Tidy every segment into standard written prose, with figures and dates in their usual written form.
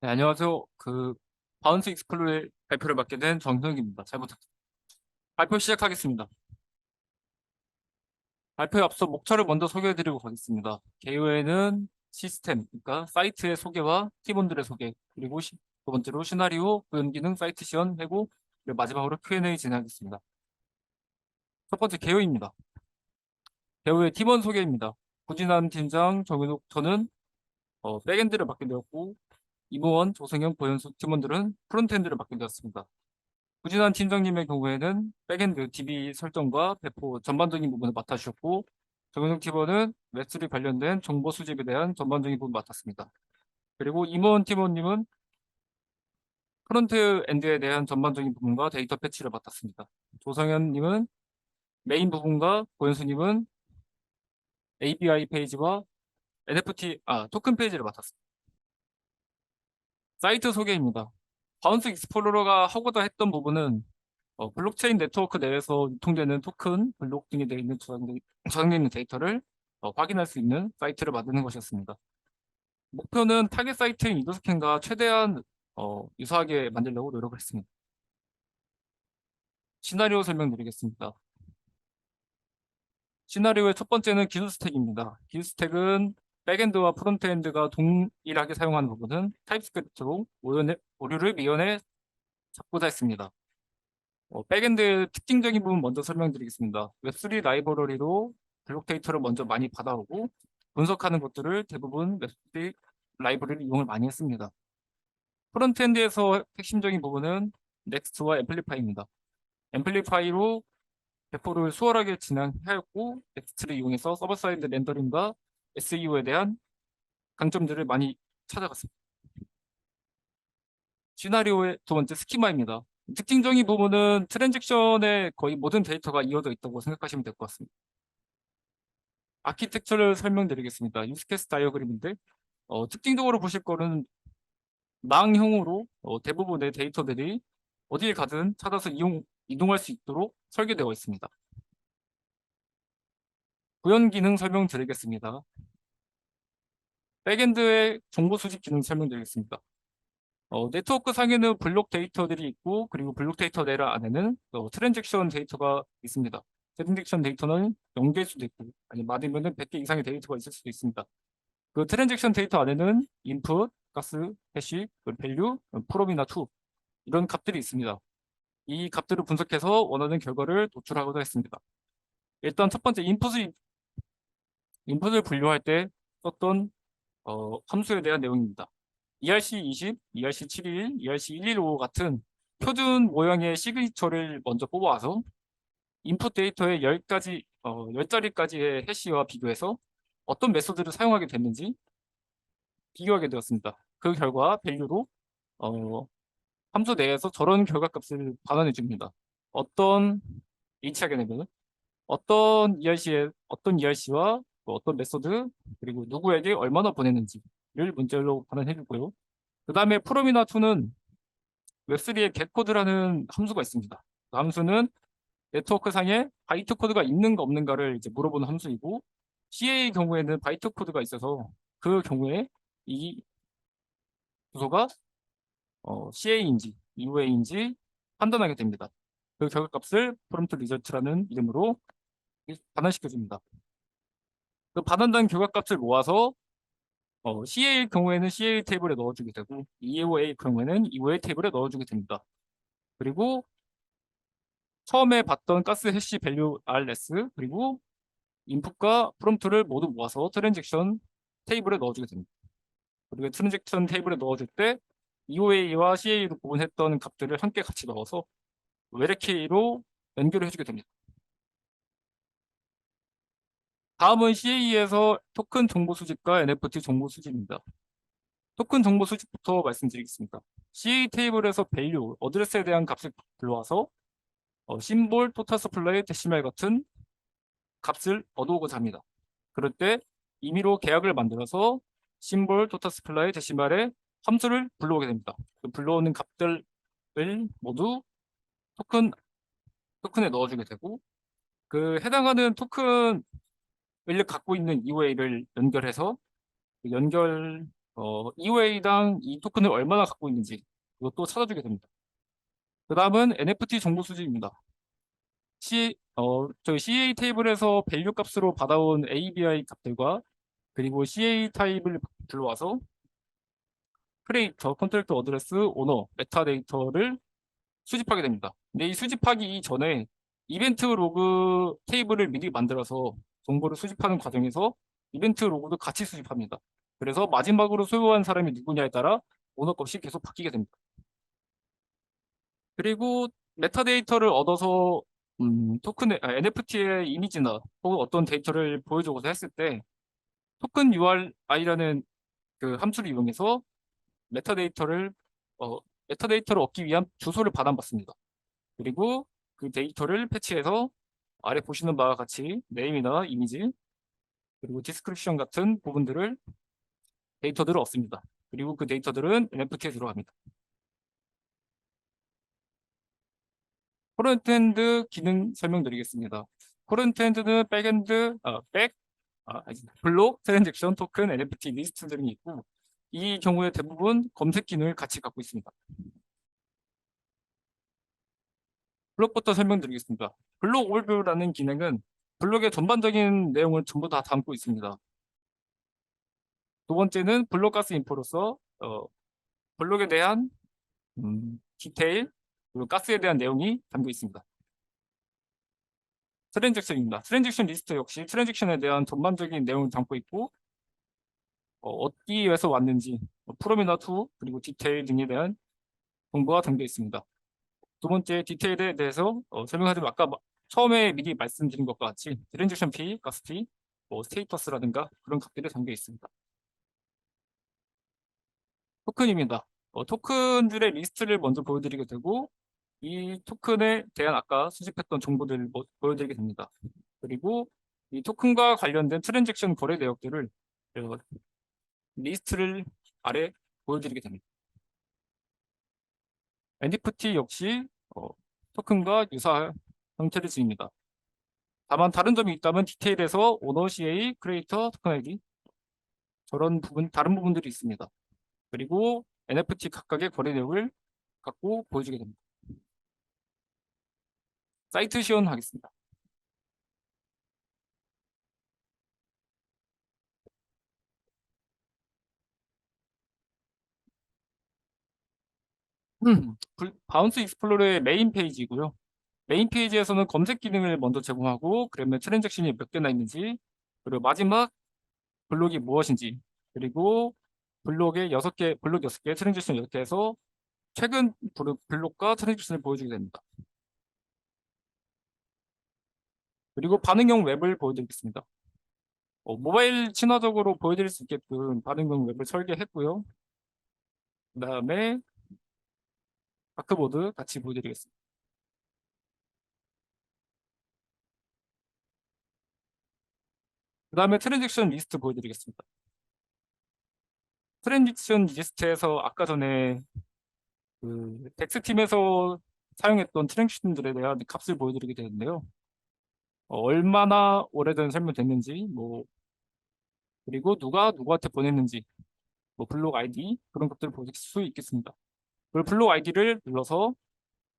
네, 안녕하세요. 바운스 익스플로의 발표를 맡게 된 정형입니다. 잘 부탁드립니다. 발표 시작하겠습니다. 발표에 앞서 목차를 먼저 소개해드리고 가겠습니다. 개요에는 시스템, 그러니까 사이트의 소개와 팀원들의 소개, 그리고 두 번째로 시나리오, 구현 기능, 사이트 시연, 해고, 그리고 마지막으로 Q&A 진행하겠습니다. 첫 번째 개요입니다. 개요의 팀원 소개입니다. 구진환 팀장, 정윤욱, 저는 백엔드를 맡게 되었고, 이모원, 조성현, 고현수 팀원들은 프론트엔드를 맡게 되었습니다. 구진환 팀장님의 경우에는 백엔드 DB 설정과 배포 전반적인 부분을 맡아주셨고, 정현석 팀원은 웹3 관련된 정보 수집에 대한 전반적인 부분을 맡았습니다. 그리고 임원 팀원님은 프론트 엔드에 대한 전반적인 부분과 데이터 패치를 맡았습니다. 조성현님은 메인 부분과 고현수님은 API 페이지와 토큰 페이지를 맡았습니다. 사이트 소개입니다. 바운스 익스플로러가 하고자 했던 부분은 블록체인 네트워크 내에서 유통되는 토큰, 블록 등이 되어 있는 저장되어 있는 데이터를 확인할 수 있는 사이트를 만드는 것이었습니다. 목표는 타겟 사이트인 이더스캔과 최대한 유사하게 만들려고 노력을 했습니다. 시나리오 설명드리겠습니다. 시나리오의 첫 번째는 기술 스택입니다. 기술 스택은 백엔드와 프론트엔드가 동일하게 사용하는 부분은 타입스크립트로 오류를 미연에 잡고자 했습니다. 백엔드 특징적인 부분 먼저 설명드리겠습니다. 웹3 라이브러리로 블록 데이터를 먼저 많이 받아오고 분석하는 것들을 대부분 웹3 라이브러리 이용을 많이 했습니다. 프론트엔드에서 핵심적인 부분은 넥스트와 앰플리파이입니다. 앰플리파이로 배포를 수월하게 진행하였고 넥스트를 이용해서 서버 사이드 렌더링과 SEO에 대한 강점들을 많이 찾아갔습니다. 시나리오의 두 번째 스키마입니다. 특징적인 부분은 트랜잭션에 거의 모든 데이터가 이어져 있다고 생각하시면 될 것 같습니다. 아키텍처를 설명드리겠습니다. 유스케이스 다이어그램인데 특징적으로 보실 거는 망형으로 대부분의 데이터들이 어딜 가든 찾아서 이동할 수 있도록 설계되어 있습니다. 구현 기능 설명드리겠습니다. 백엔드의 정보 수집 기능 설명드리겠습니다. 네트워크 상에는 블록 데이터들이 있고 그리고 블록 데이터 내를 안에는 트랜잭션 데이터가 있습니다. 트랜잭션 데이터는 0개일 수도 있고 많으면 100개 이상의 데이터가 있을 수도 있습니다. 그 트랜잭션 데이터 안에는 인풋, 가스, 해시, 밸류, 프롬이나 투 이런 값들이 있습니다. 이 값들을 분석해서 원하는 결과를 도출하고자 했습니다. 일단 첫 번째 인풋을 분류할 때 썼던 함수에 대한 내용입니다. ERC20, ERC721, ERC115 같은 표준 모형의 시그니처를 먼저 뽑아와서 인풋 데이터의 10자리까지의 해시와 비교해서 어떤 메소드를 사용하게 됐는지 비교하게 되었습니다. 그 결과 밸류로 어, 함수 내에서 저런 결과값을 반환해 줍니다. 어떤 H하게 되면 어떤 ERC와 어떤 메소드 그리고 누구에게 얼마나 보냈는지를 문자로 반환해 주고요. 그 다음에 프롬이나 투는 웹3에 get코드라는 함수가 있습니다. 그 함수는 네트워크 상에 바이트 코드가 있는가 없는가를 이제 물어보는 함수이고 CA의 경우에는 바이트 코드가 있어서 그 경우에 이 주소가 CA인지 UA인지 판단하게 됩니다. 그 결과값을 프롬프트 리절트라는 이름으로 반환시켜 줍니다. 그 반환된 결과값을 모아서 CA의 경우에는 CA 테이블에 넣어주게 되고 EOA의 경우에는 EOA 테이블에 넣어주게 됩니다. 그리고 처음에 봤던 가스 해시 밸류 RS 그리고 인풋과 프롬프트를 모두 모아서 트랜잭션 테이블에 넣어주게 됩니다. 그리고 트랜잭션 테이블에 넣어줄 때 EOA와 CA로 구분했던 값들을 함께 같이 넣어서 외래키로 연결을 해주게 됩니다. 다음은 CA에서 토큰 정보 수집과 NFT 정보 수집입니다. 토큰 정보 수집부터 말씀드리겠습니다. CA 테이블에서 밸류, 어드레스에 대한 값을 불러와서 심볼, 토탈 서플라이, 데시말 같은 값을 얻어오고자 합니다. 그럴 때 임의로 계약을 만들어서 심볼, 토탈 서플라이, 데시말의 함수를 불러오게 됩니다. 그 불러오는 값들을 모두 토큰에 넣어주게 되고 그 해당하는 토큰을 갖고 있는 EOA를 연결해서 그 연결 EOA당 이 토큰을 얼마나 갖고 있는지 이것도 찾아주게 됩니다. 그 다음은 NFT 정보 수집입니다. 저희 CA 테이블에서 밸류 값으로 받아온 ABI 값들과 그리고 CA 타입을 불러와서 크리에이터, 컨트랙터 어드레스, 오너, 메타데이터를 수집하게 됩니다. 근데 이 수집하기 이전에 이벤트 로그 테이블을 미리 만들어서 정보를 수집하는 과정에서 이벤트 로그도 같이 수집합니다. 그래서 마지막으로 소유한 사람이 누구냐에 따라 오너 값이 계속 바뀌게 됩니다. 그리고 메타데이터를 얻어서 NFT의 이미지나 혹은 어떤 데이터를 보여주고자 했을 때 토큰 URI라는 그 함수를 이용해서 메타데이터를 어, 메타데이터를 얻기 위한 주소를 받아봤습니다. 그리고 그 데이터를 패치해서 아래 보시는 바와 같이 네임이나 이미지 그리고 디스크립션 같은 부분들을 데이터들을 얻습니다. 그리고 그 데이터들은 NFT에 들어갑니다. 프론트엔드 기능 설명드리겠습니다. 프론트엔드는 블록, 트랜잭션, 토큰, NFT 리스트 등이 있고 이 경우에 대부분 검색 기능을 같이 갖고 있습니다. 블록부터 설명드리겠습니다. 블록 오버뷰라는 기능은 블록의 전반적인 내용을 전부 다 담고 있습니다. 두 번째는 블록 가스 인포로서 블록에 대한 디테일 그리고 가스에 대한 내용이 담겨 있습니다. 트랜잭션입니다. 트랜잭션 리스트 역시 트랜잭션에 대한 전반적인 내용을 담고 있고 어디 위해서 왔는지 프롬이나 투 그리고 디테일 등에 대한 정보가 담겨 있습니다. 두 번째 디테일에 대해서 설명하자면 아까 처음에 미리 말씀드린 것과 같이 트랜잭션 피, 가스 피, 스테이터스라든가 그런 값들이 담겨 있습니다. 토큰입니다. 토큰들의 리스트를 먼저 보여드리게 되고 이 토큰에 대한 아까 수집했던 정보들을 보여드리게 됩니다. 그리고 이 토큰과 관련된 트랜잭션 거래 내역들을 어, 리스트를 아래 보여드리게 됩니다. NFT 역시 토큰과 유사한 형태를 지닙니다. 다만 다른 점이 있다면 디테일에서 오너 CA, 크리에이터, 토큰 ID 저런 부분 다른 부분들이 있습니다. 그리고 NFT 각각의 거래 내역을 갖고 보여주게 됩니다. 사이트 시연하겠습니다. 바운스 익스플로러의 메인 페이지고요. 메인 페이지에서는 검색 기능을 먼저 제공하고 그러면 트랜잭션이 몇 개나 있는지 그리고 마지막 블록이 무엇인지 그리고 블록 6개 트랜잭션 이렇게 해서 최근 블록과 트랜잭션을 보여주게 됩니다. 그리고 반응형 웹을 보여드리겠습니다. 모바일 친화적으로 보여드릴 수 있게끔 반응형 웹을 설계했고요. 그 다음에 다크보드 같이 보여드리겠습니다. 그 다음에 트랜잭션 리스트 보여드리겠습니다. 트랜지션 리스트에서 아까 전에 그 덱스팀에서 사용했던 트랜지션들에 대한 값을 보여드리게 되는데요. 얼마나 오래된 설명됐는지, 그리고 누가 누구한테 보냈는지, 블록 아이디 그런 것들을 볼 수 있겠습니다. 그 블록 아이디를 눌러서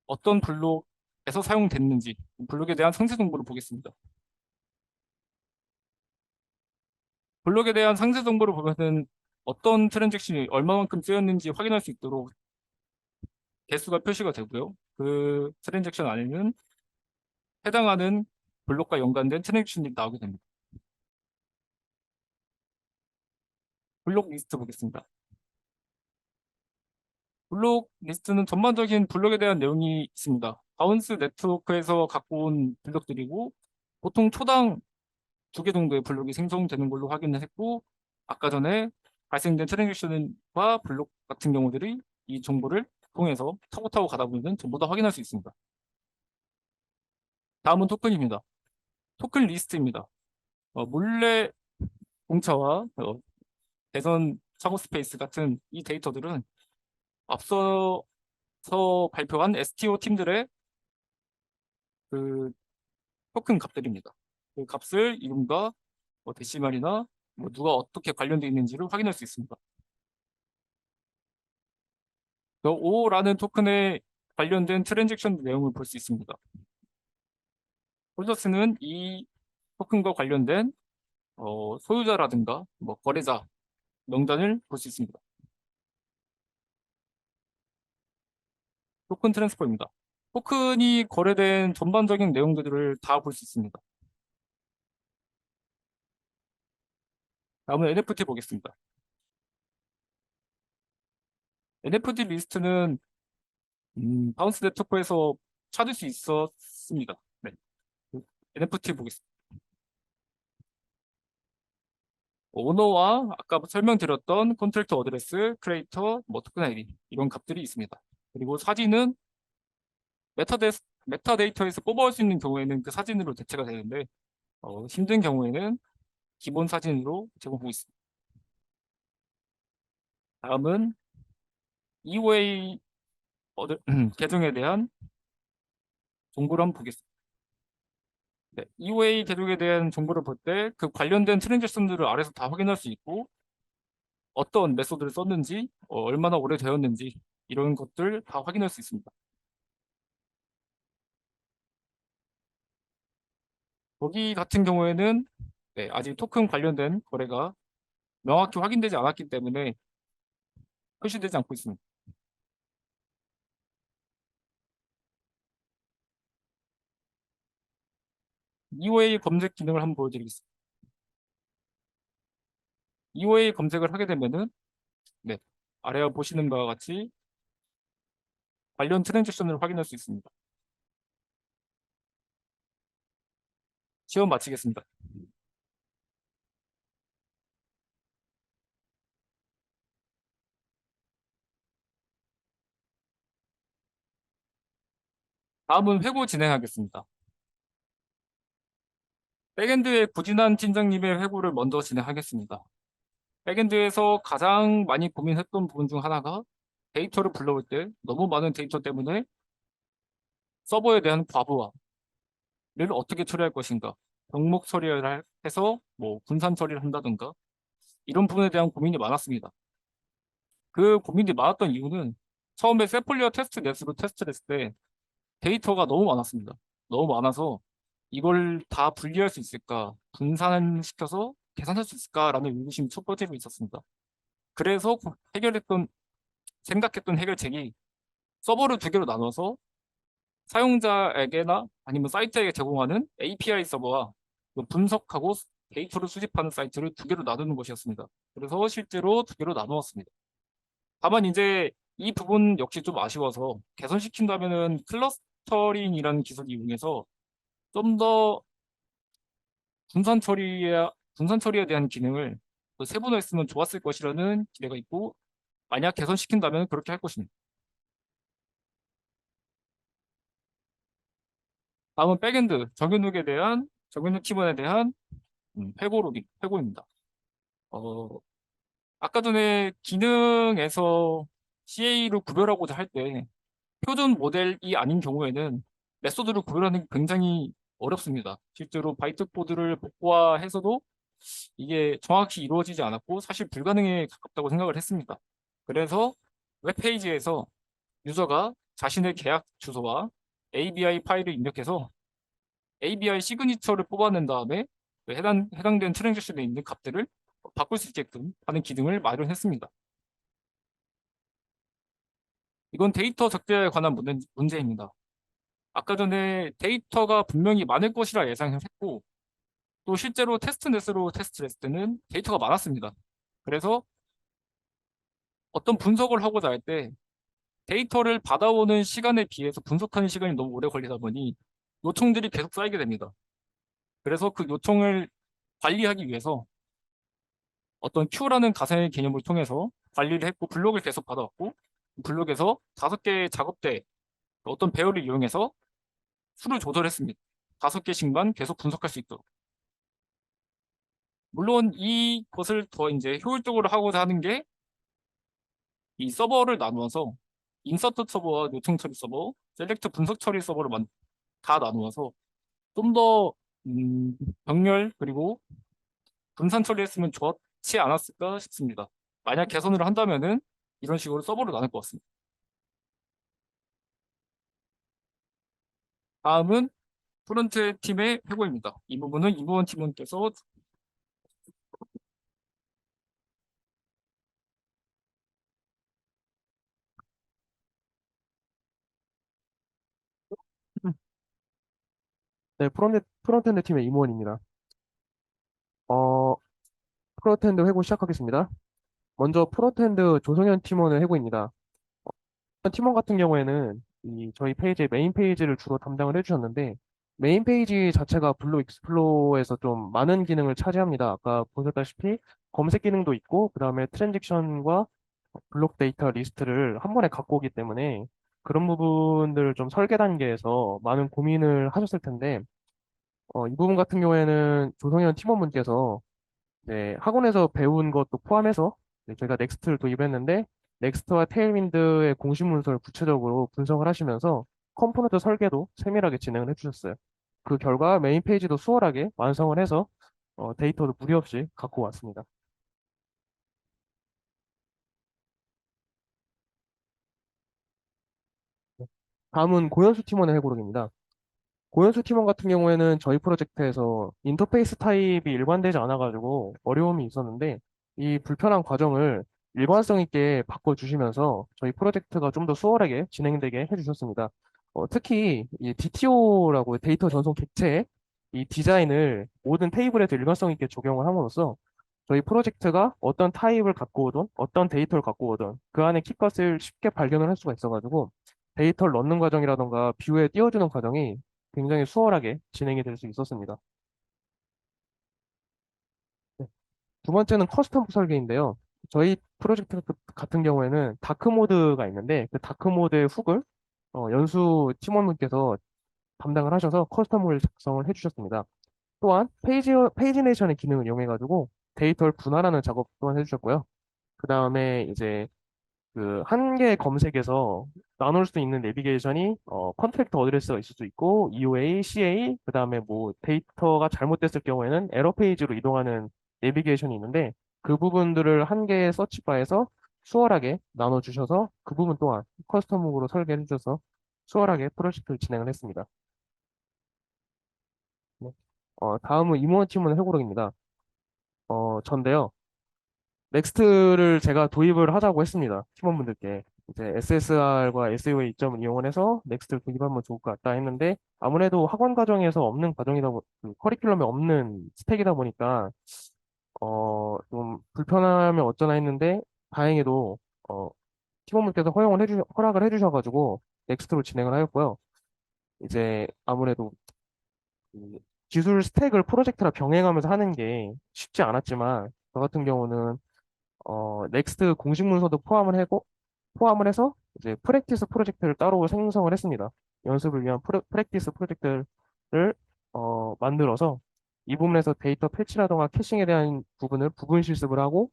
어떤 블록에서 사용됐는지, 블록에 대한 상세 정보를 보겠습니다. 블록에 대한 상세 정보를 보면은 어떤 트랜잭션이 얼마만큼 쓰였는지 확인할 수 있도록 개수가 표시가 되고요. 그 트랜잭션 안에는 해당하는 블록과 연관된 트랜잭션이 나오게 됩니다. 블록 리스트 보겠습니다. 블록 리스트는 전반적인 블록에 대한 내용이 있습니다. 바운스 네트워크에서 갖고 온 블록들이고 보통 초당 2개 정도의 블록이 생성되는 걸로 확인을 했고 아까 전에 발생된 트랜잭션과 블록 같은 경우들이 이 정보를 통해서 타고 가다 보면 전부 다 확인할 수 있습니다. 다음은 토큰입니다. 토큰 리스트입니다. 몰래 공차와 대선 차고 스페이스 같은 이 데이터들은 앞서서 발표한 STO 팀들의 그 토큰 값들입니다. 그 값을 이름과 데시말이나 누가 어떻게 관련되어 있는지를 확인할 수 있습니다. O라는 토큰에 관련된 트랜잭션 내용을 볼 수 있습니다. 홀더스는 이 토큰과 관련된 소유자라든가 뭐 거래자 명단을 볼 수 있습니다. 토큰 트랜스퍼입니다. 토큰이 거래된 전반적인 내용들을 다 볼 수 있습니다. 다음은 NFT 보겠습니다. NFT 리스트는 바운스 네트워크에서 찾을 수 있었습니다. 네. NFT 보겠습니다. 오너와 아까 설명드렸던 컨트랙터 어드레스, 크리에이터, 뭐 토큰 아이디 이런 값들이 있습니다. 그리고 사진은 메타데이터에서 뽑아올 수 있는 경우에는 그 사진으로 대체가 되는데 힘든 경우에는 기본 사진으로 제공하고 있습니다. 다음은 EOA 계정에 대한 정보를 한번 보겠습니다. 네, EOA 계정에 대한 정보를 볼 때 그 관련된 트랜잭션들을 아래서 다 확인할 수 있고 어떤 메소드를 썼는지 얼마나 오래되었는지 이런 것들 다 확인할 수 있습니다. 거기 같은 경우에는 네, 아직 토큰 관련된 거래가 명확히 확인되지 않았기 때문에 표시되지 않고 있습니다. EOA 검색 기능을 한번 보여드리겠습니다. EOA 검색을 하게 되면은 네, 아래 보시는 바와 같이 관련 트랜잭션을 확인할 수 있습니다. 시험 마치겠습니다. 다음은 회고 진행하겠습니다. 백엔드의 구진한 팀장님의 회고를 먼저 진행하겠습니다. 백엔드에서 가장 많이 고민했던 부분 중 하나가 데이터를 불러올 때 너무 많은 데이터 때문에 서버에 대한 과부하를 어떻게 처리할 것인가, 병목 처리를 해서 뭐 분산 처리를 한다든가 이런 부분에 대한 고민이 많았습니다. 그 고민이 많았던 이유는 처음에 세폴리어 테스트 넷으로 테스트를 했을 때 데이터가 너무 많았습니다. 너무 많아서 이걸 다 분리할 수 있을까, 분산시켜서 계산할 수 있을까라는 의구심이 첫 번째로 있었습니다. 그래서 생각했던 해결책이 서버를 두 개로 나눠서 사용자에게나 아니면 사이트에게 제공하는 API 서버와 분석하고 데이터를 수집하는 사이트를 두 개로 나누는 것이었습니다. 그래서 실제로 두 개로 나누었습니다. 다만 이제 이 부분 역시 좀 아쉬워서 개선시킨다면은 클러스터링이라는 기술을 이용해서 좀 더 분산 처리에 대한 기능을 더 세분화했으면 좋았을 것이라는 기대가 있고 만약 개선시킨다면 그렇게 할 것입니다. 다음은 백엔드 정윤욱 팀원에 대한 회고입니다. 어, 아까 전에 기능에서 CA를 구별하고자 할 때 표준 모델이 아닌 경우에는 메소드를 구별하는 게 굉장히 어렵습니다. 실제로 바이트 코드를 복구화해서도 이게 정확히 이루어지지 않았고 사실 불가능에 가깝다고 생각을 했습니다. 그래서 웹페이지에서 유저가 자신의 계약 주소와 ABI 파일을 입력해서 ABI 시그니처를 뽑아낸 다음에 그 해당된 트랜잭션에 있는 값들을 바꿀 수 있게끔 하는 기능을 마련했습니다. 이건 데이터 적재에 관한 문제입니다. 아까 전에 데이터가 분명히 많을 것이라 예상했고 또 실제로 테스트넷으로 테스트를 했을 때는 데이터가 많았습니다. 그래서 어떤 분석을 하고자 할 때 데이터를 받아오는 시간에 비해서 분석하는 시간이 너무 오래 걸리다 보니 요청들이 계속 쌓이게 됩니다. 그래서 그 요청을 관리하기 위해서 어떤 Q라는 가상의 개념을 통해서 관리를 했고 블록을 계속 받아왔고 블록에서 5개의 작업대 어떤 배열을 이용해서 수를 조절했습니다. 5개씩만 계속 분석할 수 있도록. 물론 이것을 더 이제 효율적으로 하고자 하는 게 이 서버를 나누어서 인서트 서버와 요청 처리 서버, 셀렉트 분석 처리 서버를 다 나누어서 좀 더 병렬 그리고 분산 처리했으면 좋지 않았을까 싶습니다. 만약 개선을 한다면은 이런 식으로 서버를 나눌 것 같습니다. 다음은 프론트 팀의 회고입니다. 이 부분은 임무원 팀원께서 네, 프론트엔드 팀의 임원입니다. 어, 프론트엔드 회고 시작하겠습니다. 먼저 프론트엔드 조성현 팀원의 회고입니다. 팀원 같은 경우에는 저희 페이지의 메인 페이지를 주로 담당을 해주셨는데, 메인 페이지 자체가 블루 익스플로어에서 좀 많은 기능을 차지합니다. 아까 보셨다시피 검색 기능도 있고, 그 다음에 트랜잭션과 블록 데이터 리스트를 한 번에 갖고 오기 때문에 그런 부분들을 좀 설계 단계에서 많은 고민을 하셨을 텐데, 이 부분 같은 경우에는 조성현 팀원분께서 네, 학원에서 배운 것도 포함해서 네, 저희가 넥스트를 도입했는데 넥스트와 테일윈드의 공식 문서를 구체적으로 분석을 하시면서 컴포넌트 설계도 세밀하게 진행을 해주셨어요. 그 결과 메인 페이지도 수월하게 완성을 해서 데이터도 무리 없이 갖고 왔습니다. 네. 다음은 고현수 팀원의 해고록입니다. 고현수 팀원 같은 경우에는 저희 프로젝트에서 인터페이스 타입이 일관되지 않아가지고 어려움이 있었는데 이 불편한 과정을 일관성 있게 바꿔주시면서 저희 프로젝트가 좀 더 수월하게 진행되게 해주셨습니다. 특히 이 DTO라고 데이터 전송 객체의 이 디자인을 모든 테이블에도 일관성 있게 적용을 함으로써 저희 프로젝트가 어떤 타입을 갖고 오든 어떤 데이터를 갖고 오든 그 안에 키값을 쉽게 발견을 할 수가 있어가지고 데이터를 넣는 과정이라던가 뷰에 띄워주는 과정이 굉장히 수월하게 진행이 될 수 있었습니다. 네. 두 번째는 커스텀 설계인데요. 저희 프로젝트 같은 경우에는 다크 모드가 있는데 그 다크 모드의 훅을 연수 팀원분께서 담당을 하셔서 커스텀을 작성을 해주셨습니다. 또한 페이지네이션의 기능을 이용해가지고 데이터를 분할하는 작업 또한 해주셨고요. 그 다음에 이제 그 한 개의 검색에서 나눌 수 있는 내비게이션이 컨트랙터 어드레스가 있을 수 있고 EOA, CA, 그다음에 뭐 데이터가 잘못됐을 경우에는 에러 페이지로 이동하는 내비게이션이 있는데 그 부분들을 한 개의 서치바에서 수월하게 나눠 주셔서 그 부분 또한 커스텀으로 설계해 주셔서 수월하게 프로젝트를 진행을 했습니다. 네. 다음은 임원 팀원 회고록입니다. 전데요. 넥스트를 제가 도입을 하자고 했습니다. 팀원분들께. 이제 SSR과 SEO의 이점을 이용을 해서 넥스트를 도입하면 좋을 것 같다 했는데 아무래도 학원 과정에서 없는 그 커리큘럼에 없는 스택이다 보니까 좀 불편하면 어쩌나 했는데 다행히도 어, 팀원분께서 허락을 해주셔가지고 넥스트로 진행을 하였고요. 이제 아무래도 이 기술 스택을 프로젝트랑 병행하면서 하는 게 쉽지 않았지만 저 같은 경우는 넥스트 공식 문서도 포함을 해서 이제 프랙티스 프로젝트를 따로 생성을 했습니다. 연습을 위한 프랙티스 프로젝트를 만들어서 이 부분에서 데이터 패치라던가 캐싱에 대한 부분을 부분 실습을 하고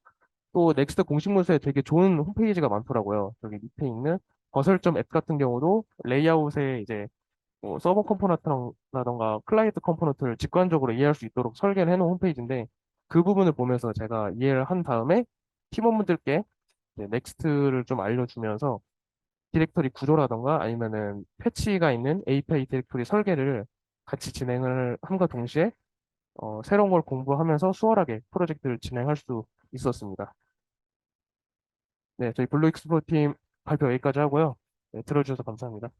또 넥스트 공식 문서에 되게 좋은 홈페이지가 많더라고요. 여기 밑에 있는 버설점 앱 같은 경우도 레이아웃에 이제 뭐 서버 컴포넌트라던가 클라이언트 컴포넌트를 직관적으로 이해할 수 있도록 설계를 해놓은 홈페이지인데 그 부분을 보면서 제가 이해를 한 다음에 팀원분들께 이제 넥스트를 좀 알려주면서 디렉터리 구조라던가 아니면은 패치가 있는 API 디렉터리 설계를 같이 진행을 함과 동시에 새로운 걸 공부하면서 수월하게 프로젝트를 진행할 수 있었습니다. 네, 저희 블루 익스플로어 팀 발표 여기까지 하고요. 네, 들어주셔서 감사합니다.